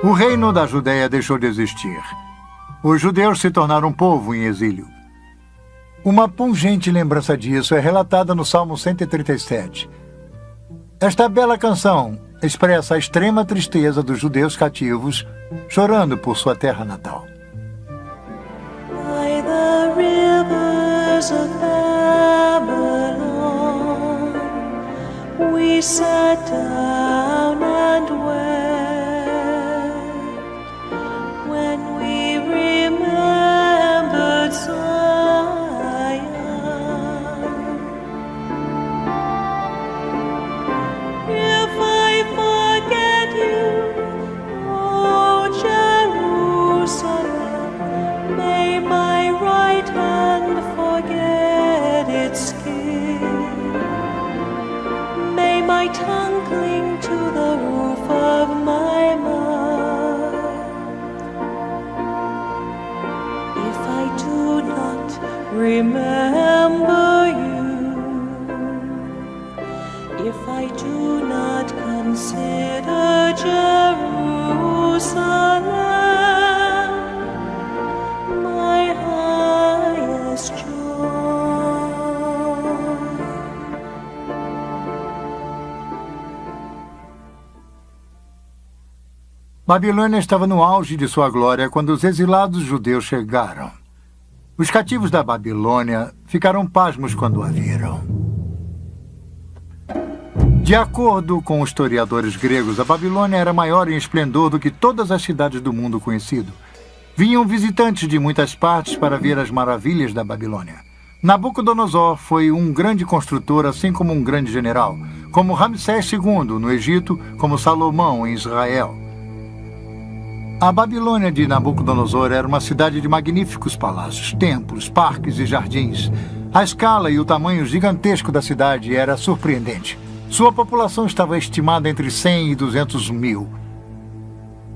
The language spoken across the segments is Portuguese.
O reino da Judéia deixou de existir. Os judeus se tornaram um povo em exílio. Uma pungente lembrança disso é relatada no Salmo 137. Esta bela canção expressa a extrema tristeza dos judeus cativos, chorando por sua terra natal. By the rivers of Babylon, we sat down and wept when we remembered Zion. If I forget you, O Jerusalem, may my right hand forget its skill. May my tongue cling to the roof of my mouth. If I do not remember you, if I do not consider Jerusalem my highest joy. Babilônia estava no auge de sua glória quando os exilados judeus chegaram. Os cativos da Babilônia ficaram pasmos quando a viram. De acordo com os historiadores gregos, a Babilônia era maior em esplendor do que todas as cidades do mundo conhecido. Vinham visitantes de muitas partes para ver as maravilhas da Babilônia. Nabucodonosor foi um grande construtor, assim como um grande general, como Ramsés II no Egito, como Salomão em Israel. A Babilônia de Nabucodonosor era uma cidade de magníficos palácios, templos, parques e jardins. A escala e o tamanho gigantesco da cidade era surpreendente. Sua população estava estimada entre 100 e 200 mil.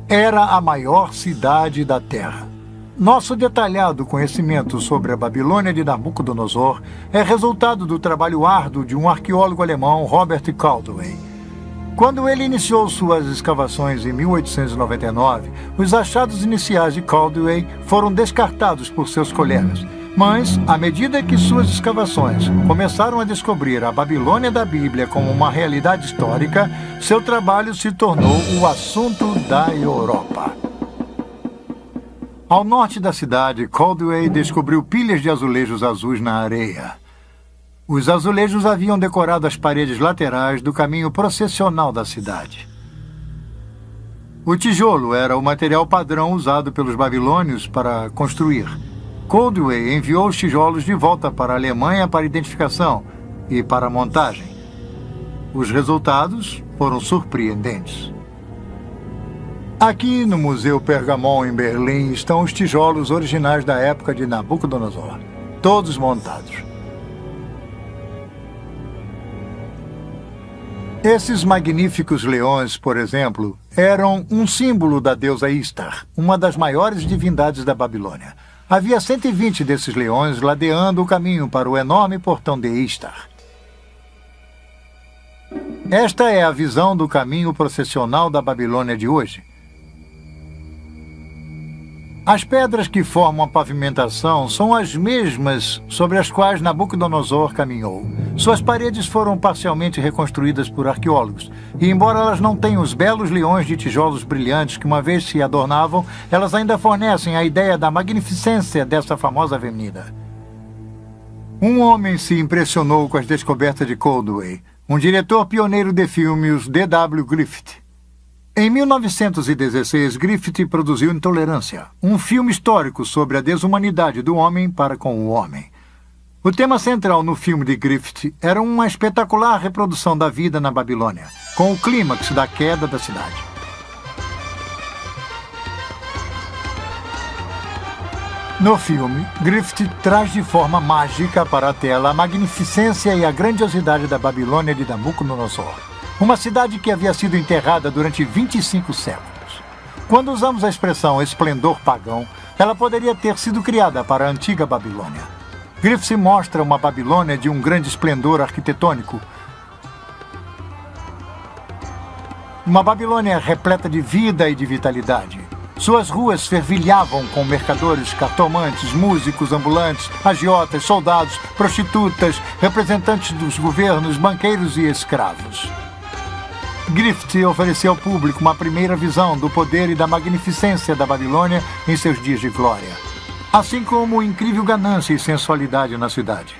Era a maior cidade da Terra. Nosso detalhado conhecimento sobre a Babilônia de Nabucodonosor é resultado do trabalho árduo de um arqueólogo alemão, Robert Caldwell. Quando ele iniciou suas escavações em 1899, os achados iniciais de Caldwell foram descartados por seus colegas. Mas, à medida que suas escavações começaram a descobrir a Babilônia da Bíblia como uma realidade histórica, seu trabalho se tornou o assunto da Europa. Ao norte da cidade, Caldwell descobriu pilhas de azulejos azuis na areia. Os azulejos haviam decorado as paredes laterais do caminho processional da cidade. O tijolo era o material padrão usado pelos babilônios para construir. Caldwell enviou os tijolos de volta para a Alemanha para identificação e para montagem. Os resultados foram surpreendentes. Aqui no Museu Pergamon, em Berlim, estão os tijolos originais da época de Nabucodonosor, todos montados. Esses magníficos leões, por exemplo, eram um símbolo da deusa Istar, uma das maiores divindades da Babilônia. Havia 120 desses leões ladeando o caminho para o enorme portão de Istar. Esta é a visão do caminho processional da Babilônia de hoje. As pedras que formam a pavimentação são as mesmas sobre as quais Nabucodonosor caminhou. Suas paredes foram parcialmente reconstruídas por arqueólogos, e embora elas não tenham os belos leões de tijolos brilhantes que uma vez se adornavam, elas ainda fornecem a ideia da magnificência dessa famosa avenida. Um homem se impressionou com as descobertas de Caldwell, um diretor pioneiro de filmes, D.W. Griffith. Em 1916, Griffith produziu Intolerância, um filme histórico sobre a desumanidade do homem para com o homem. O tema central no filme de Griffith era uma espetacular reprodução da vida na Babilônia, com o clímax da queda da cidade. No filme, Griffith traz de forma mágica para a tela a magnificência e a grandiosidade da Babilônia de Nabucodonosor. Uma cidade que havia sido enterrada durante 25 séculos. Quando usamos a expressão esplendor pagão, ela poderia ter sido criada para a antiga Babilônia. Griffith mostra uma Babilônia de um grande esplendor arquitetônico. Uma Babilônia repleta de vida e de vitalidade. Suas ruas fervilhavam com mercadores, cartomantes, músicos ambulantes, agiotas, soldados, prostitutas, representantes dos governos, banqueiros e escravos. Griffith ofereceu ao público uma primeira visão do poder e da magnificência da Babilônia em seus dias de glória, assim como incrível ganância e sensualidade na cidade.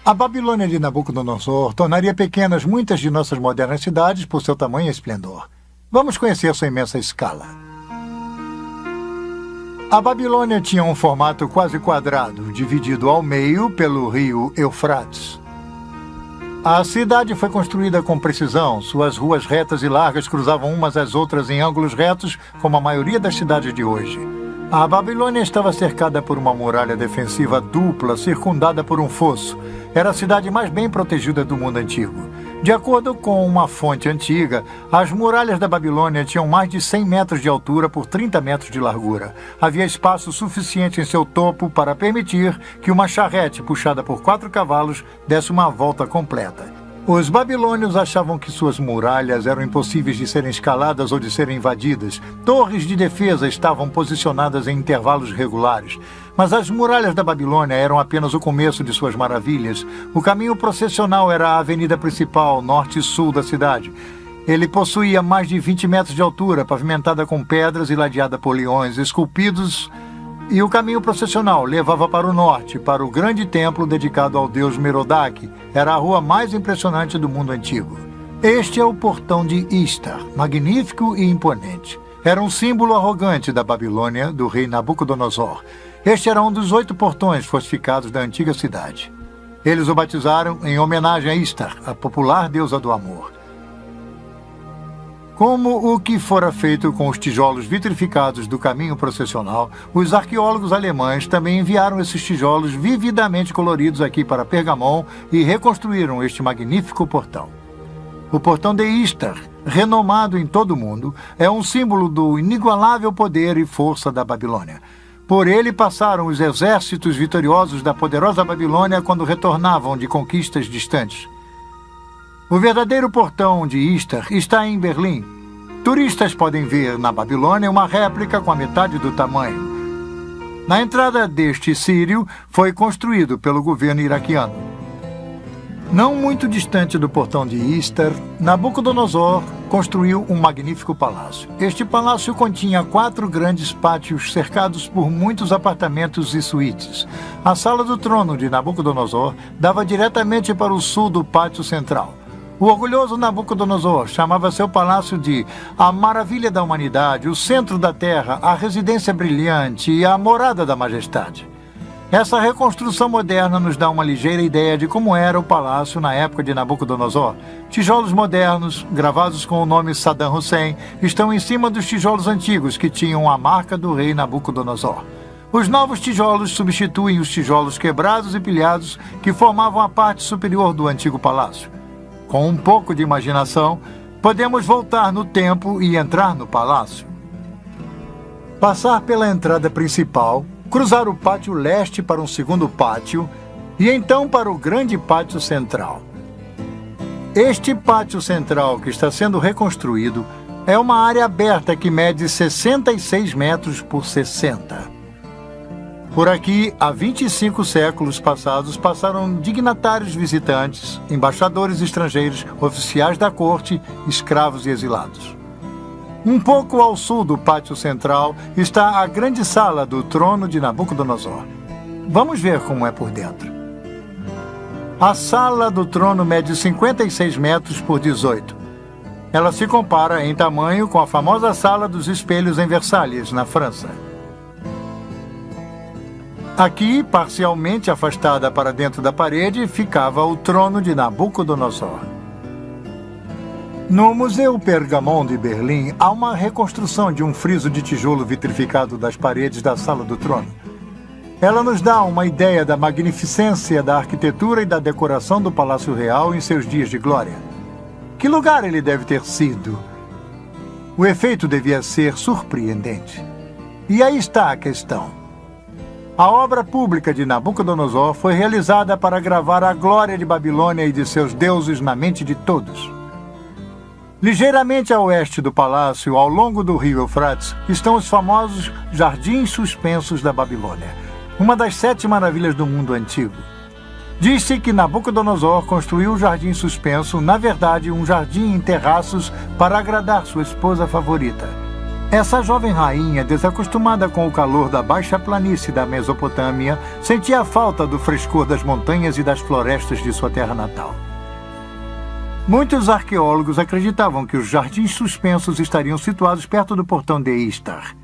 A Babilônia de Nabucodonosor tornaria pequenas muitas de nossas modernas cidades por seu tamanho e esplendor. Vamos conhecer sua imensa escala. A Babilônia tinha um formato quase quadrado, dividido ao meio pelo rio Eufrates. A cidade foi construída com precisão. Suas ruas retas e largas cruzavam umas às outras em ângulos retos, como a maioria das cidades de hoje. A Babilônia estava cercada por uma muralha defensiva dupla, circundada por um fosso. Era a cidade mais bem protegida do mundo antigo. De acordo com uma fonte antiga, as muralhas da Babilônia tinham mais de 100 metros de altura por 30 metros de largura. Havia espaço suficiente em seu topo para permitir que uma charrete puxada por 4 cavalos desse uma volta completa. Os babilônios achavam que suas muralhas eram impossíveis de serem escaladas ou de serem invadidas. Torres de defesa estavam posicionadas em intervalos regulares. Mas as muralhas da Babilônia eram apenas o começo de suas maravilhas. O caminho processional era a avenida principal, norte e sul da cidade. Ele possuía mais de 20 metros de altura, pavimentada com pedras e ladeada por leões esculpidos, e o caminho processional levava para o norte, para o grande templo dedicado ao deus Merodach. Era a rua mais impressionante do mundo antigo. Este é o portão de Istar, magnífico e imponente. Era um símbolo arrogante da Babilônia, do rei Nabucodonosor. Este era um dos 8 portões fortificados da antiga cidade. Eles o batizaram em homenagem a Istar, a popular deusa do amor. Como o que fora feito com os tijolos vitrificados do caminho processional, os arqueólogos alemães também enviaram esses tijolos vividamente coloridos aqui para Pergamon e reconstruíram este magnífico portão. O portão de Istar, renomado em todo o mundo, é um símbolo do inigualável poder e força da Babilônia. Por ele passaram os exércitos vitoriosos da poderosa Babilônia quando retornavam de conquistas distantes. O verdadeiro portão de Istar está em Berlim. Turistas podem ver na Babilônia uma réplica com a metade do tamanho. Na entrada deste sírio foi construído pelo governo iraquiano. Não muito distante do portão de Istar, Nabucodonosor construiu um magnífico palácio. Este palácio continha 4 grandes pátios cercados por muitos apartamentos e suítes. A sala do trono de Nabucodonosor dava diretamente para o sul do pátio central. O orgulhoso Nabucodonosor chamava seu palácio de a maravilha da humanidade, o centro da terra, a residência brilhante e a morada da majestade. Essa reconstrução moderna nos dá uma ligeira ideia de como era o palácio na época de Nabucodonosor. Tijolos modernos, gravados com o nome Saddam Hussein, estão em cima dos tijolos antigos que tinham a marca do rei Nabucodonosor. Os novos tijolos substituem os tijolos quebrados e pilhados que formavam a parte superior do antigo palácio. Com um pouco de imaginação, podemos voltar no tempo e entrar no palácio. Passar pela entrada principal, cruzar o pátio leste para um segundo pátio e então para o grande pátio central. Este pátio central que está sendo reconstruído é uma área aberta que mede 66 metros por 60. Por aqui, há 25 séculos passados, passaram dignatários visitantes, embaixadores estrangeiros, oficiais da corte, escravos e exilados. Um pouco ao sul do pátio central está a grande sala do trono de Nabucodonosor. Vamos ver como é por dentro. A sala do trono mede 56 metros por 18. Ela se compara em tamanho com a famosa Sala dos Espelhos em Versalhes, na França. Aqui, parcialmente afastada para dentro da parede, ficava o trono de Nabucodonosor. No Museu Pergamon de Berlim, há uma reconstrução de um friso de tijolo vitrificado das paredes da Sala do Trono. Ela nos dá uma ideia da magnificência da arquitetura e da decoração do Palácio Real em seus dias de glória. Que lugar ele deve ter sido? O efeito devia ser surpreendente. E aí está a questão. A obra pública de Nabucodonosor foi realizada para gravar a glória de Babilônia e de seus deuses na mente de todos. Ligeiramente a oeste do palácio, ao longo do rio Eufrates, estão os famosos Jardins Suspensos da Babilônia, uma das 7 maravilhas do mundo antigo. Diz-se que Nabucodonosor construiu o jardim suspenso, na verdade, um jardim em terraços para agradar sua esposa favorita. Essa jovem rainha, desacostumada com o calor da baixa planície da Mesopotâmia, sentia a falta do frescor das montanhas e das florestas de sua terra natal. Muitos arqueólogos acreditavam que os jardins suspensos estariam situados perto do portão de Istar.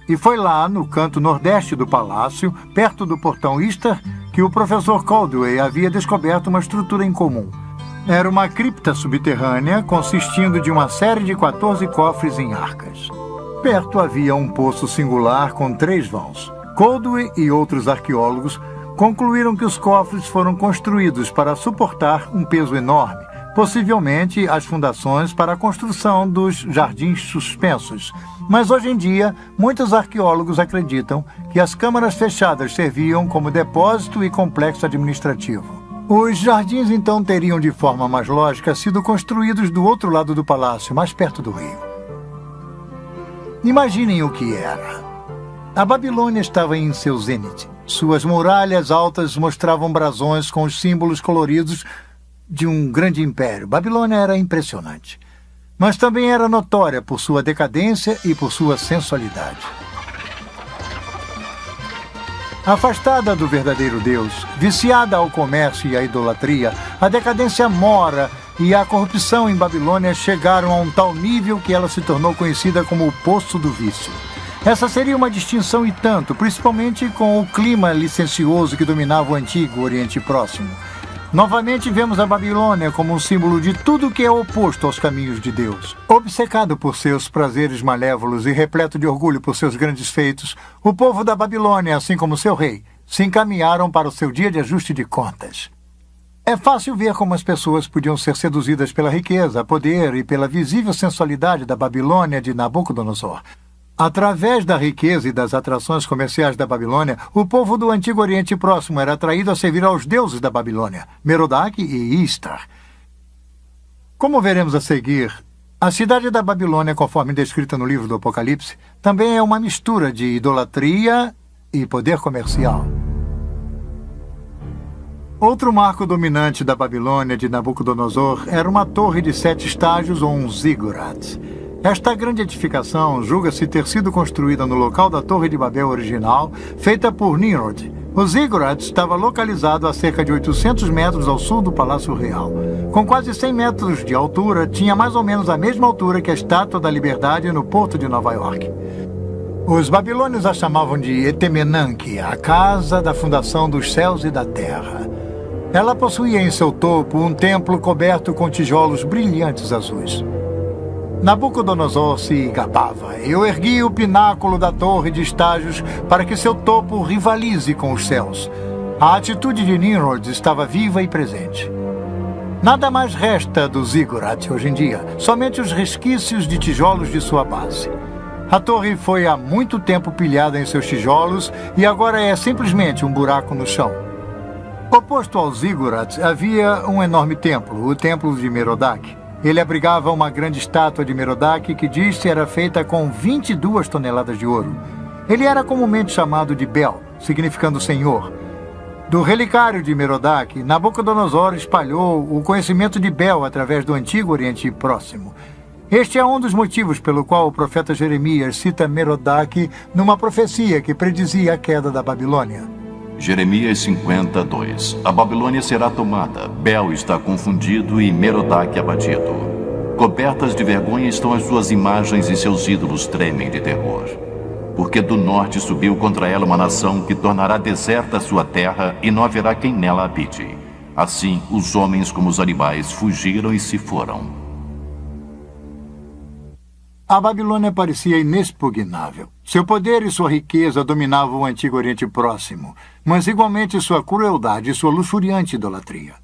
E foi lá, no canto nordeste do palácio, perto do portão Istar, que o professor Caldwell havia descoberto uma estrutura incomum. Era uma cripta subterrânea consistindo de uma série de 14 cofres em arcas. Perto havia um poço singular com 3 vãos. Caldwell e outros arqueólogos concluíram que os cofres foram construídos para suportar um peso enorme, possivelmente as fundações para a construção dos jardins suspensos. Mas hoje em dia, muitos arqueólogos acreditam que as câmaras fechadas serviam como depósito e complexo administrativo. Os jardins então teriam, de forma mais lógica, sido construídos do outro lado do palácio, mais perto do rio. Imaginem o que era. A Babilônia estava em seu zênite. Suas muralhas altas mostravam brasões com os símbolos coloridos de um grande império. Babilônia era impressionante, mas também era notória por sua decadência e por sua sensualidade. Afastada do verdadeiro Deus, viciada ao comércio e à idolatria, a decadência mora e a corrupção em Babilônia chegaram a um tal nível que ela se tornou conhecida como o Poço do Vício. Essa seria uma distinção e tanto, principalmente com o clima licencioso que dominava o antigo Oriente Próximo. Novamente vemos a Babilônia como um símbolo de tudo que é oposto aos caminhos de Deus. Obcecado por seus prazeres malévolos e repleto de orgulho por seus grandes feitos, o povo da Babilônia, assim como seu rei, se encaminharam para o seu dia de ajuste de contas. É fácil ver como as pessoas podiam ser seduzidas pela riqueza, poder e pela visível sensualidade da Babilônia de Nabucodonosor. Através da riqueza e das atrações comerciais da Babilônia, o povo do Antigo Oriente Próximo era atraído a servir aos deuses da Babilônia, Merodach e Istar. Como veremos a seguir, a cidade da Babilônia, conforme descrita no livro do Apocalipse, também é uma mistura de idolatria e poder comercial. Outro marco dominante da Babilônia de Nabucodonosor era uma torre de 7 estágios ou um zigurat. Esta grande edificação julga-se ter sido construída no local da Torre de Babel original, feita por Nimrod. O zigurat estava localizado a cerca de 800 metros ao sul do Palácio Real. Com quase 100 metros de altura, tinha mais ou menos a mesma altura que a Estátua da Liberdade no porto de Nova York. Os babilônios a chamavam de Etemenanque, a casa da fundação dos céus e da terra. Ela possuía em seu topo um templo coberto com tijolos brilhantes azuis. Nabucodonosor se gabava. Eu ergui o pináculo da torre de estágios para que seu topo rivalize com os céus. A atitude de Nimrod estava viva e presente. Nada mais resta do zigurat hoje em dia, somente os resquícios de tijolos de sua base. A torre foi há muito tempo pilhada em seus tijolos e agora é simplesmente um buraco no chão. Oposto ao zigurat havia um enorme templo, o Templo de Merodach. Ele abrigava uma grande estátua de Merodach que diz-se era feita com 22 toneladas de ouro. Ele era comumente chamado de Bel, significando Senhor. Do relicário de Merodach, Nabucodonosor espalhou o conhecimento de Bel através do Antigo Oriente Próximo. Este é um dos motivos pelo qual o profeta Jeremias cita Merodach numa profecia que predizia a queda da Babilônia. Jeremias 52. A Babilônia será tomada, Bel está confundido e Merodach abatido. Cobertas de vergonha estão as suas imagens e seus ídolos tremem de terror. Porque do norte subiu contra ela uma nação que tornará deserta a sua terra e não haverá quem nela habite. Assim, os homens como os animais fugiram e se foram. A Babilônia parecia inexpugnável. Seu poder e sua riqueza dominavam o Antigo Oriente Próximo, mas igualmente sua crueldade e sua luxuriante idolatria.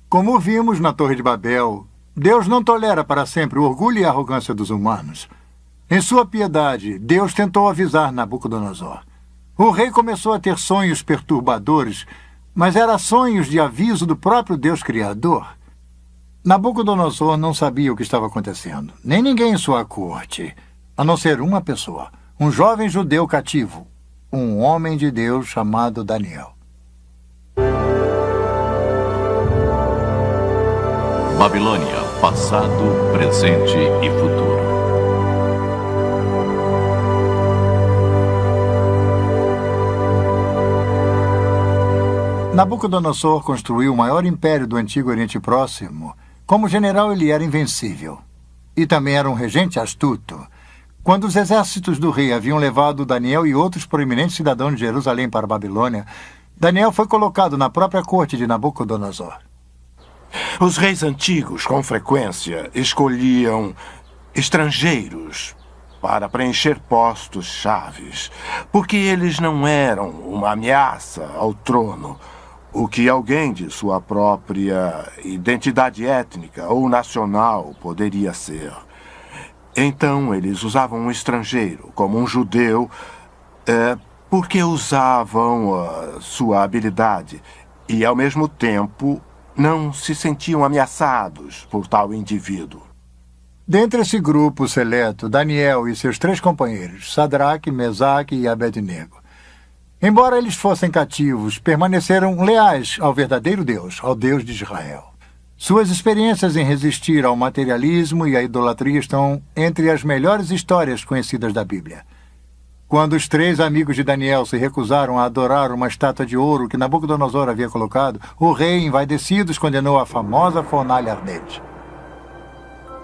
Como vimos na Torre de Babel, Deus não tolera para sempre o orgulho e a arrogância dos humanos. Em sua piedade, Deus tentou avisar Nabucodonosor. O rei começou a ter sonhos perturbadores, mas eram sonhos de aviso do próprio Deus Criador. Nabucodonosor não sabia o que estava acontecendo, nem ninguém em sua corte, a não ser uma pessoa, um jovem judeu cativo, um homem de Deus chamado Daniel. Babilônia, passado, presente e futuro. Nabucodonosor construiu o maior império do antigo Oriente Próximo. Como general, ele era invencível. E também era um regente astuto. Quando os exércitos do rei haviam levado Daniel e outros proeminentes cidadãos de Jerusalém para a Babilônia, Daniel foi colocado na própria corte de Nabucodonosor. Os reis antigos, com frequência, escolhiam estrangeiros para preencher postos chaves, porque eles não eram uma ameaça ao trono, o que alguém de sua própria identidade étnica ou nacional poderia ser. Então, eles usavam um estrangeiro, como um judeu, porque usavam sua habilidade e, ao mesmo tempo, não se sentiam ameaçados por tal indivíduo. Dentre esse grupo seleto, Daniel e seus 3 companheiros, Sadraque, Mesaque e Abednego, embora eles fossem cativos, permaneceram leais ao verdadeiro Deus, ao Deus de Israel. Suas experiências em resistir ao materialismo e à idolatria estão entre as melhores histórias conhecidas da Bíblia. Quando os 3 amigos de Daniel se recusaram a adorar uma estátua de ouro que Nabucodonosor havia colocado, o rei, envaidecido, os condenou à famosa fornalha ardente.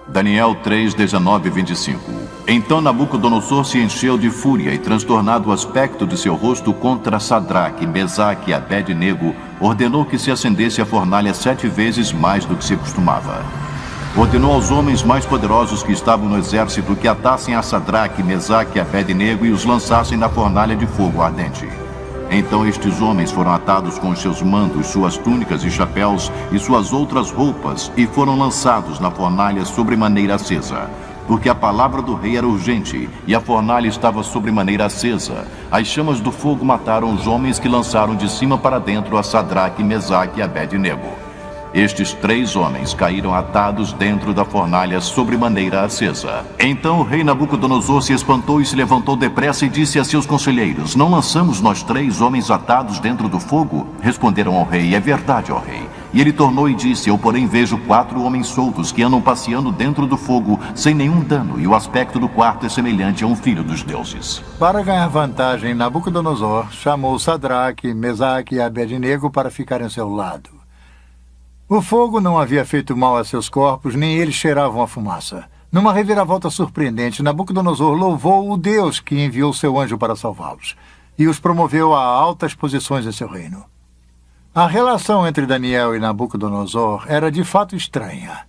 Daniel 3, 19 e 25. Então Nabucodonosor se encheu de fúria e, transtornado o aspecto de seu rosto contra Sadraque, Mesaque e Abednego, ordenou que se acendesse a fornalha 7 vezes mais do que se costumava. Ordenou aos homens mais poderosos que estavam no exército que atassem a Sadraque, Mesaque e Abednego e os lançassem na fornalha de fogo ardente. Então estes homens foram atados com os seus mantos, suas túnicas e chapéus e suas outras roupas e foram lançados na fornalha sobremaneira acesa. Porque a palavra do rei era urgente e a fornalha estava sobremaneira acesa. As chamas do fogo mataram os homens que lançaram de cima para dentro a Sadraque, Mesaque e Abednego. Estes 3 homens caíram atados dentro da fornalha sobremaneira acesa. Então o rei Nabucodonosor se espantou e se levantou depressa e disse a seus conselheiros: Não lançamos nós 3 homens atados dentro do fogo? Responderam ao rei: É verdade, ó rei. E ele tornou e disse: Eu, porém, vejo 4 homens soltos que andam passeando dentro do fogo sem nenhum dano, e o aspecto do quarto é semelhante a um filho dos deuses. Para ganhar vantagem, Nabucodonosor chamou Sadraque, Mesaque e Abednego para ficarem ao seu lado. O fogo não havia feito mal a seus corpos, nem eles cheiravam a fumaça. Numa reviravolta surpreendente, Nabucodonosor louvou o Deus que enviou seu anjo para salvá-los e os promoveu a altas posições em seu reino. A relação entre Daniel e Nabucodonosor era de fato estranha.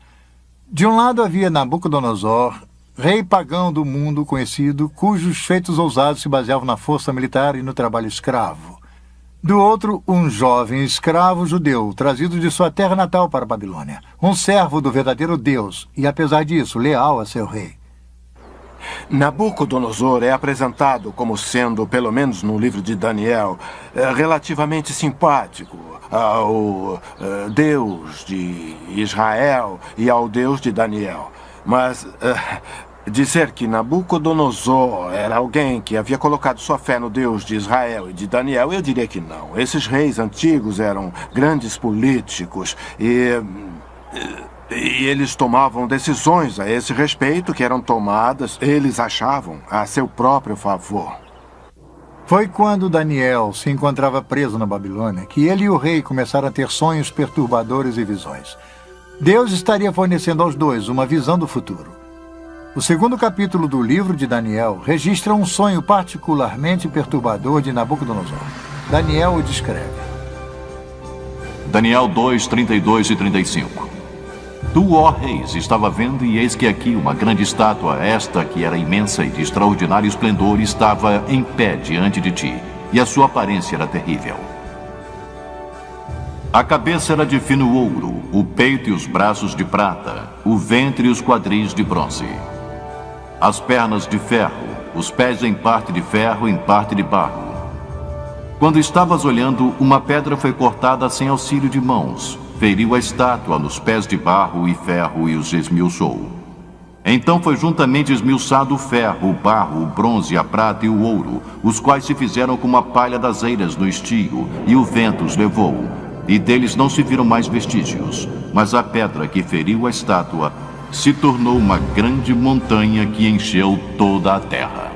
De um lado havia Nabucodonosor, rei pagão do mundo conhecido, cujos feitos ousados se baseavam na força militar e no trabalho escravo. Do outro, um jovem escravo judeu, trazido de sua terra natal para a Babilônia. Um servo do verdadeiro Deus e, apesar disso, leal a seu rei. Nabucodonosor é apresentado como sendo, pelo menos no livro de Daniel, relativamente simpático ao Deus de Israel e ao Deus de Daniel. Mas dizer que Nabucodonosor era alguém que havia colocado sua fé no Deus de Israel e de Daniel, eu diria que não. Esses reis antigos eram grandes políticos e eles tomavam decisões a esse respeito que eram tomadas, eles achavam, a seu próprio favor. Foi quando Daniel se encontrava preso na Babilônia que ele e o rei começaram a ter sonhos perturbadores e visões. Deus estaria fornecendo aos 2 uma visão do futuro. O 2º capítulo do livro de Daniel registra um sonho particularmente perturbador de Nabucodonosor. Daniel o descreve. Daniel 2, 32 e 35. Tu, ó reis, estava vendo, e eis que aqui uma grande estátua, esta que era imensa e de extraordinário esplendor, estava em pé diante de ti, e a sua aparência era terrível. A cabeça era de fino ouro, o peito e os braços de prata, o ventre e os quadris de bronze. As pernas de ferro, os pés em parte de ferro, em parte de barro. Quando estavas olhando, uma pedra foi cortada sem auxílio de mãos, feriu a estátua nos pés de barro e ferro e os esmiuçou. Então foi juntamente esmiuçado o ferro, o barro, o bronze, a prata e o ouro, os quais se fizeram como a palha das eiras no estio, e o vento os levou. E deles não se viram mais vestígios, mas a pedra que feriu a estátua se tornou uma grande montanha que encheu toda a terra.